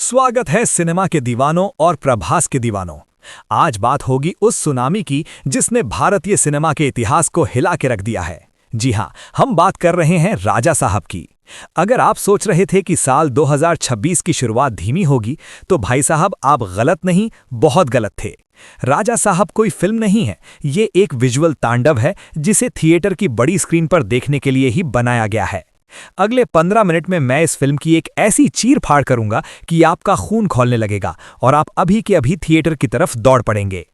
स्वागत है सिनेमा के दीवानों और प्रभास के दीवानों। आज बात होगी उस सुनामी की जिसने भारतीय सिनेमा के इतिहास को हिला के रख दिया है। जी हां, हम बात कर रहे हैं राजा साहब की। अगर आप सोच रहे थे कि साल 2026 की शुरुआत धीमी होगी, तो भाई साहब आप गलत नहीं, बहुत गलत थे। राजा साहब कोई फिल्म नहीं है, ये एक विजुअल तांडव है जिसे थिएटर की बड़ी स्क्रीन पर देखने के लिए ही बनाया गया है। अगले 15 मिनट में मैं इस फिल्म की एक ऐसी चीर फाड़ करूंगा कि आपका खून खौलने लगेगा और आप अभी के अभी थिएटर की तरफ दौड़ पड़ेंगे।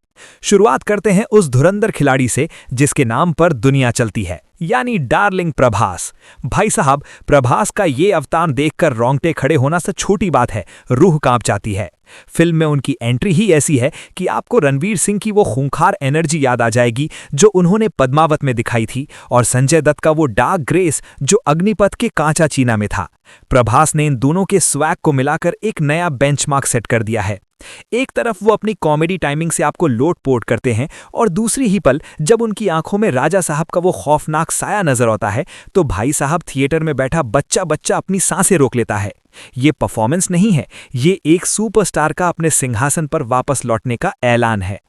शुरुआत करते हैं उस धुरंधर खिलाड़ी से जिसके नाम पर दुनिया चलती है, यानी डार्लिंग प्रभास। भाई साहब, प्रभास का ये अवतार देखकर रोंगटे खड़े होना से छोटी बात है, रूह कांप जाती है। फिल्म में उनकी एंट्री ही ऐसी है कि आपको रणवीर सिंह की वो खूंखार एनर्जी याद आ जाएगी जो उन्होंने पद्मावत में दिखाई थी, और संजय दत्त का वो डार्क ग्रेस जो अग्निपथ के कांचा चीना में था। प्रभास ने इन दोनों के स्वैग को मिलाकर एक नया बेंचमार्क सेट कर दिया है। एक तरफ वो अपनी कॉमेडी टाइमिंग से आपको लोट-पोट करते हैं, और दूसरी ही पल जब उनकी आंखों में राजा साहब का वो खौफनाक साया नजर आता है, तो भाई साहब थिएटर में बैठा बच्चा अपनी सांसें रोक लेता है। ये परफॉर्मेंस नहीं है, ये एक सुपरस्टार का अपने सिंहासन पर वापस लौटने का ऐलान है।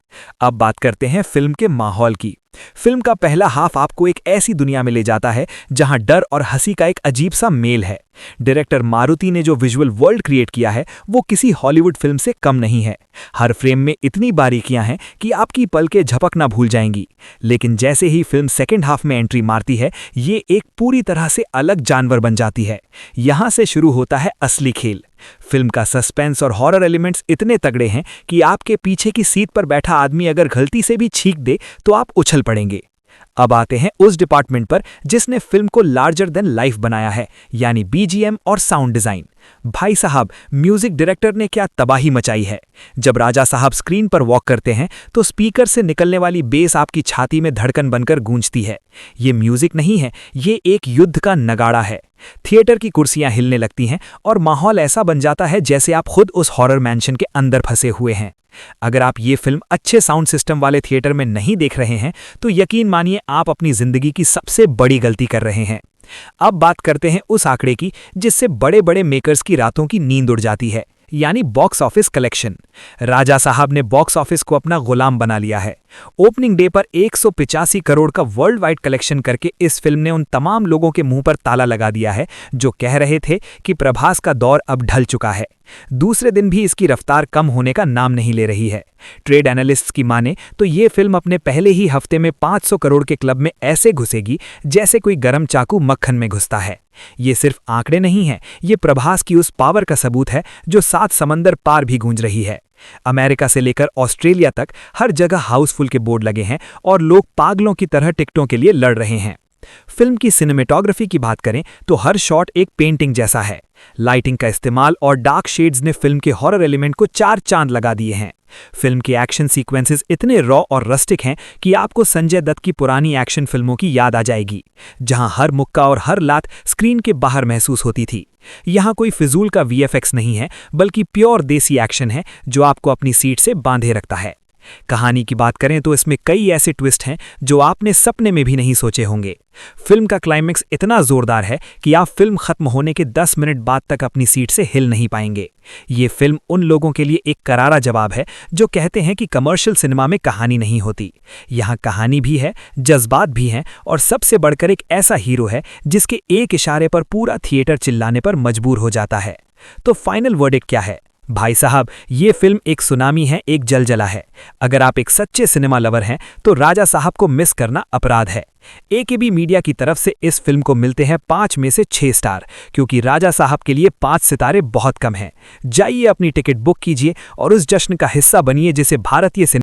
अब बात करते हैं फिल्म के माहौल की। फिल्म का पहला हाफ आपको एक ऐसी दुनिया में ले जाता है जहां डर और हंसी का एक अजीब सा मेल है। डायरेक्टर मारुति ने जो विजुअल वर्ल्ड क्रिएट किया है वो किसी हॉलीवुड फिल्म से कम नहीं है। हर फ्रेम में इतनी बारीकियां हैं कि आपकी पलकें झपकना भूल जाएंगी। लेकिन जैसे ही फिल्म सेकेंड हाफ में एंट्री मारती है, ये एक पूरी तरह से अलग जानवर बन जाती है। यहां से शुरू होता है असली खेल। फिल्म का सस्पेंस और हॉरर एलिमेंट्स इतने तगड़े हैं कि आपके पीछे की सीट पर बैठा आदमी अगर गलती से भी छींक दे तो आप उछल पड़ेंगे। अब आते हैं उस डिपार्टमेंट पर जिसने फिल्म को लार्जर देन लाइफ बनाया है, यानी बीजीएम और साउंड डिजाइन। भाई साहब, म्यूजिक डायरेक्टर ने क्या तबाही मचाई है। जब राजा साहब स्क्रीन पर वॉक करते हैं तो स्पीकर से निकलने वाली बेस आपकी छाती में धड़कन बनकर गूंजती है। ये म्यूजिक नहीं है, ये एक युद्ध का नगाड़ा है। थिएटर की कुर्सियां हिलने लगती हैं और माहौल ऐसा बन जाता है जैसे आप खुद उस हॉरर मैंशन के अंदर फंसे हुए हैं। अगर आप ये फिल्म अच्छे साउंड सिस्टम वाले थिएटर में नहीं देख रहे हैं तो यकीन मानिए आप अपनी जिंदगी की सबसे बड़ी गलती कर रहे हैं। अब बात करते हैं उस आंकड़े की जिससे बड़े बड़े मेकर्स की रातों की नींद उड़ जाती है, यानी बॉक्स ऑफिस कलेक्शन। राजा साहब ने बॉक्स ऑफिस को अपना गुलाम बना लिया है। ओपनिंग डे पर 185 करोड़ का वर्ल्ड वाइड कलेक्शन करके इस फिल्म ने उन तमाम लोगों के मुंह पर ताला लगा दिया है जो कह रहे थे कि प्रभास का दौर अब ढल चुका है। दूसरे दिन भी इसकी रफ्तार कम होने का नाम नहीं ले रही है। ट्रेड एनालिस्ट्स की माने तो ये फिल्म अपने पहले ही हफ्ते में 500 करोड़ के क्लब में ऐसे घुसेगी जैसे कोई गरम चाकू मक्खन में घुसता है। ये सिर्फ आंकड़े नहीं हैं, ये प्रभास की उस पावर का सबूत है जो 7 समंदर पार भी गूंज रही है। अमेरिका से लेकर ऑस्ट्रेलिया तक हर जगह हाउसफुल के बोर्ड लगे हैं और लोग पागलों की तरह टिकटों के लिए लड़ रहे हैं। फिल्म की सिनेमेटोग्राफी की बात करें तो हर शॉट एक पेंटिंग जैसा है। लाइटिंग का इस्तेमाल और डार्क शेड्स ने फिल्म के हॉरर एलिमेंट को 4 चांद लगा दिए हैं। फिल्म के एक्शन सीक्वेंसेस इतने रॉ और रस्टिक हैं कि आपको संजय दत्त की पुरानी एक्शन फिल्मों की याद आ जाएगी, जहां हर मुक्का और हर लात स्क्रीन के बाहर महसूस होती थी। यहां कोई फिजूल का वीएफएक्स नहीं है, बल्कि प्योर देसी एक्शन है जो आपको अपनी सीट से बांधे रखता है। कहानी की बात करें तो इसमें कई ऐसे ट्विस्ट हैं जो आपने सपने में भी नहीं सोचे होंगे। फिल्म का क्लाइमेक्स इतना जोरदार है कि आप फिल्म खत्म होने के 10 मिनट बाद तक अपनी सीट से हिल नहीं पाएंगे। ये फिल्म उन लोगों के लिए एक करारा जवाब है जो कहते हैं कि कमर्शियल सिनेमा में कहानी नहीं होती। यहाँ कहानी भी है, जज्बात भी हैं, और सबसे बढ़कर एक ऐसा हीरो है जिसके एक इशारे पर पूरा थिएटर चिल्लाने पर मजबूर हो जाता है। तो फाइनल वर्डिक्ट क्या है? भाई साहब, ये फिल्म एक सुनामी है, एक जलजला है। अगर आप एक सच्चे सिनेमा लवर हैं तो राजा साहब को मिस करना अपराध है। एकेबी मीडिया की तरफ से इस फिल्म को मिलते हैं 5 में से 6 स्टार, क्योंकि राजा साहब के लिए 5 सितारे बहुत कम हैं। जाइए अपनी टिकट बुक कीजिए और उस जश्न का हिस्सा बनिए जिसे भारतीय